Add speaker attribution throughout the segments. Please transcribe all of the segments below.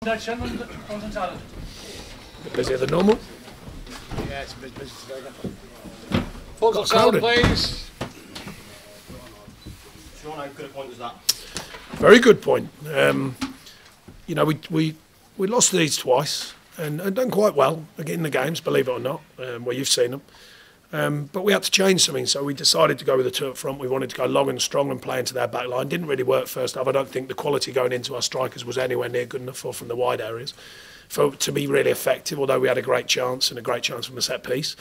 Speaker 1: Dyche on talent.
Speaker 2: Busier than normal?
Speaker 3: Yeah, it's a bit busy today.
Speaker 1: Full of talent, please.
Speaker 4: Sean, how good a point was that?
Speaker 2: Very good point. You know, we lost these twice and done quite well in the games, believe it or not, where you've seen them. But we had to change something, so we decided to go with the two up front. We wanted to go long and strong and play into their back line. Didn't really work first half. I don't think the quality going into our strikers was anywhere near good enough from the wide areas to be really effective, although we had a great chance and a great chance from a set piece.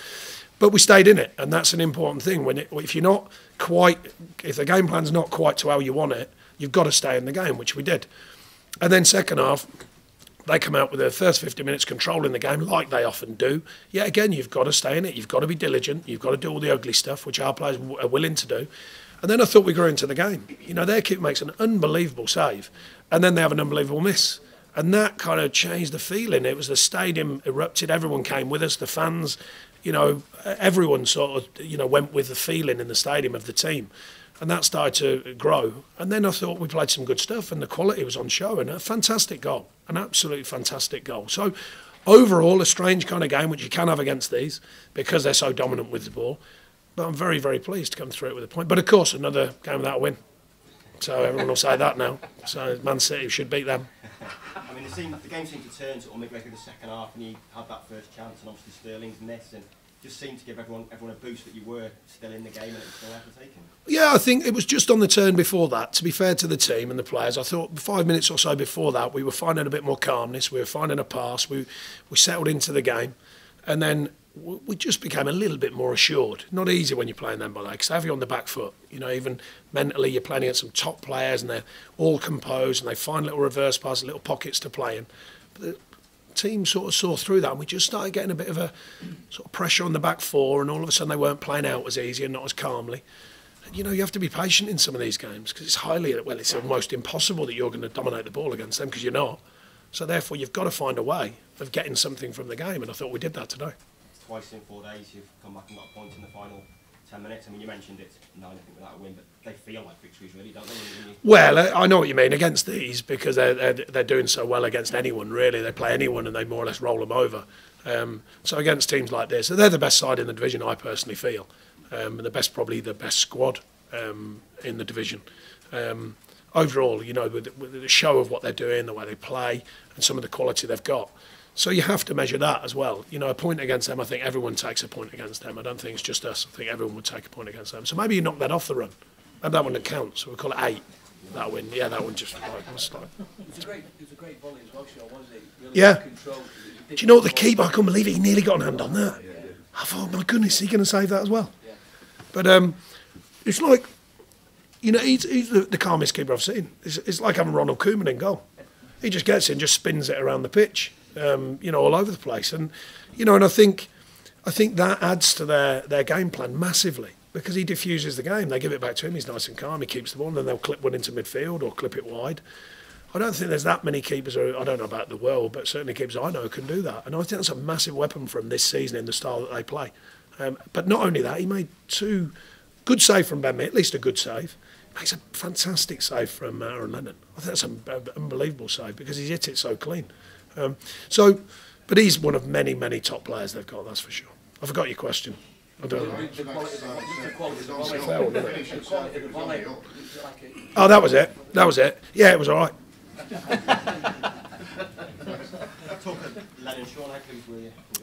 Speaker 2: But we stayed in it, and that's an important thing. If you're not quite, if the game plan's not quite to how you want it, you've got to stay in the game, which we did. And then second half, they come out with their first 50 minutes controlling the game like they often do. Yet again, you've got to stay in it. You've got to be diligent. You've got to do all the ugly stuff, which our players are willing to do. And then I thought we grew into the game. You know, their keeper makes an unbelievable save, and then they have an unbelievable miss. And that kind of changed the feeling. It was the stadium erupted. Everyone came with us, the fans. You know, everyone sort of, you know, went with the feeling in the stadium of the team. And that started to grow. And then I thought we played some good stuff and the quality was on show. And a fantastic goal, an absolutely fantastic goal. So overall, a strange kind of game, which you can have against these because they're so dominant with the ball. But I'm very, very pleased to come through it with a point. But of course, another game without a win. So everyone will say that now. So Man City should beat them.
Speaker 4: I mean, the game seemed to turn sort of midway through the second half, and you had that first chance, and obviously Sterling's miss, and just seemed to give everyone a boost that you were still in the game and it was still there for taking. Yeah,
Speaker 2: I think it was just on the turn before that. To be fair to the team and the players, I thought 5 minutes or so before that, we were finding a bit more calmness. We were finding a pass. We settled into the game, and then we just became a little bit more assured. Not easy when you're playing them by that, because they have you on the back foot. You know, even mentally, you're playing against some top players, and they're all composed, and they find little reverse passes, little pockets to play in. But the team sort of saw through that, and we just started getting a bit of a sort of pressure on the back four, and all of a sudden they weren't playing out as easy and not as calmly. And, you know, you have to be patient in some of these games, because it's almost impossible that you're going to dominate the ball against them, because you're not. So therefore, you've got to find a way of getting something from the game, and I thought we did that today.
Speaker 4: Twice in 4 days you've come back and got a point in the final 10 minutes. I mean, you mentioned it's 9, I think, without a win, but they feel like victories, really, don't they?
Speaker 2: Well, I know what you mean against these, because they're doing so well against anyone, really. They play anyone and they more or less roll them over. So against teams like this, they're the best side in the division, I personally feel. And probably the best squad in the division. Overall, you know, with the show of what they're doing, the way they play, and some of the quality they've got. So you have to measure that as well. You know, a point against them, I think everyone takes a point against them. I don't think it's just us. I think everyone would take a point against them. So maybe you knock that off the run. And that one that counts. So we'll call it 8. That win. Yeah, that one just must like.
Speaker 3: It was a great volley as well, Sean, wasn't it? Really
Speaker 2: yeah.
Speaker 3: Control.
Speaker 2: Do you know what, the keeper, I couldn't believe it. He nearly got an hand on that. I thought, oh my goodness, is he going to save that as well? Yeah. But it's like, you know, he's the calmest keeper I've seen. It's like having Ronald Koeman in goal. He just gets in, just spins it around the pitch. You know, all over the place, and you know, and I think that adds to their game plan massively, because he diffuses the game. They give it back to him. He's nice and calm. He keeps the ball, and then they'll clip one into midfield or clip it wide. I don't think there's that many keepers. I don't know about the world, but certainly keepers I know can do that. And I think that's a massive weapon for him this season in the style that they play. But not only that, he made 2 good saves from Ben Mee, at least a good save. Makes a fantastic save from Aaron Lennon. I think that's an unbelievable save, because he's hit it so clean. But he's one of many, many top players they've got, that's for sure. I forgot your question. I don't know. Oh, that was it. That was it. Yeah, it was all right.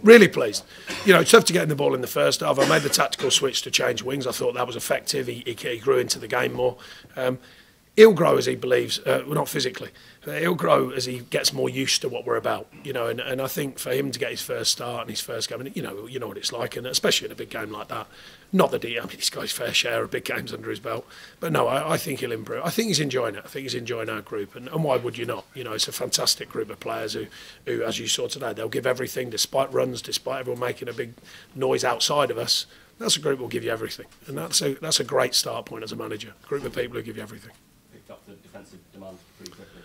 Speaker 2: Really pleased. You know, it's tough to get in the ball in the first half. I made the tactical switch to change wings. I thought that was effective. He grew into the game more. He'll grow as he believes, well, not physically. He'll grow as he gets more used to what we're about, you know. And I think for him to get his first start and his first game, and you know what it's like, and especially in a big game like that. Not that he's got his fair share of big games under his belt, but no, I think he'll improve. I think he's enjoying it. I think he's enjoying our group, and why would you not? You know, it's a fantastic group of players who, as you saw today, they'll give everything despite runs, despite everyone making a big noise outside of us. That's a group who will give you everything, and that's a great start point as a manager. A group of people who give you everything.
Speaker 4: Up the defensive demands pretty quickly.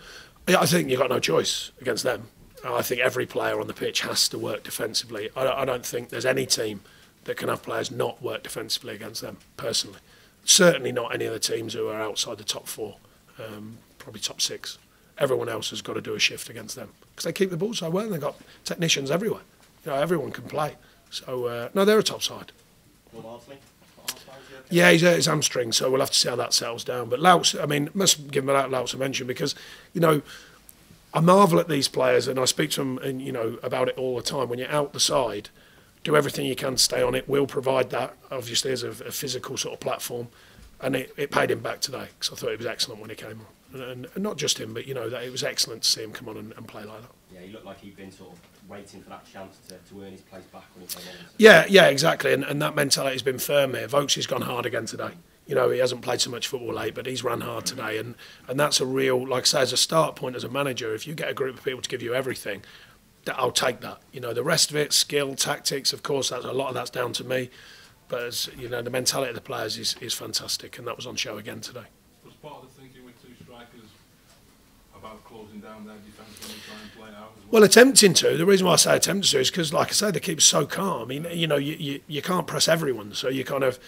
Speaker 2: Yeah, I think you've got no choice against them. I think every player on the pitch has to work defensively. I don't think there's any team that can have players not work defensively against them, personally. Certainly not any of the teams who are outside the top 4, probably top 6. everyone else has got to do a shift against them because they keep the ball so well and they've got technicians everywhere. You know, everyone can play. So, no, they're a top side. Yeah, he's hurt his hamstring, so we'll have to see how that settles down. But Louts, I mean, must give Louts a mention because, you know, I marvel at these players and I speak to them, and, you know, about it all the time. When you're out the side, do everything you can to stay on it. We'll provide that, obviously, as a physical sort of platform. And it paid him back today because I thought it was excellent when he came on. And not just him, but, you know, that it was excellent to see him come on and play like that.
Speaker 4: Yeah, he looked like he'd been sort of waiting for that chance to earn his place back when he came on.
Speaker 2: Yeah, exactly. And that mentality's been firm here. Vokes has gone hard again today. You know, he hasn't played so much football late, but he's run hard today. And that's a real, like I say, as a start point as a manager, if you get a group of people to give you everything, I'll take that. You know, the rest of it, skill, tactics, of course, a lot of that's down to me. But, as you know, the mentality of the players is fantastic, and that was on show again today.
Speaker 5: Was part of the thinking with two strikers about closing down their defence when they try and play out as well?
Speaker 2: Well, attempting to. The reason why I say attempting to is because, like I say, they keep so calm. You know, you can't press everyone, so you kind of,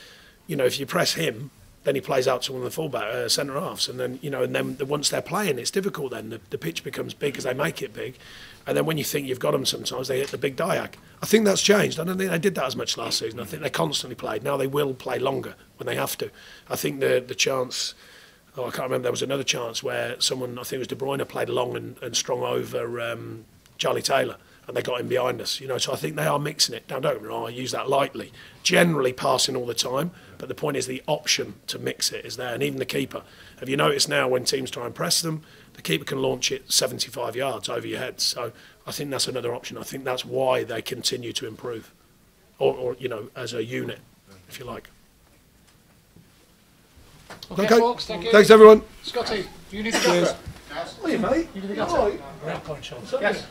Speaker 2: you know, if you press him, then he plays out to one of the fullback centre halves, and then, you know, and then once they're playing, it's difficult. Then the pitch becomes big because they make it big, and then when you think you've got them, sometimes they hit the big diag. I think that's changed. I don't think they did that as much last season. I think they constantly played. Now they will play longer when they have to. I think the chance. Oh, I can't remember. There was another chance where someone, I think it was De Bruyne, played long and strong over Charlie Taylor, and they got him behind us. You know, so I think they are mixing it. Now, don't get me wrong, I use that lightly. Generally passing all the time, but the point is the option to mix it is there, and even the keeper. Have you noticed now when teams try and press them, the keeper can launch it 75 yards over your head. So I think that's another option. I think that's why they continue to improve, or you know, as a unit, if you like.
Speaker 1: Okay, folks, thank you.
Speaker 2: Thanks, everyone.
Speaker 1: Scotty, you need to go.
Speaker 2: Cheers.
Speaker 3: Oh, you mate.
Speaker 1: You need to go. Great point, Sean.
Speaker 3: Yes.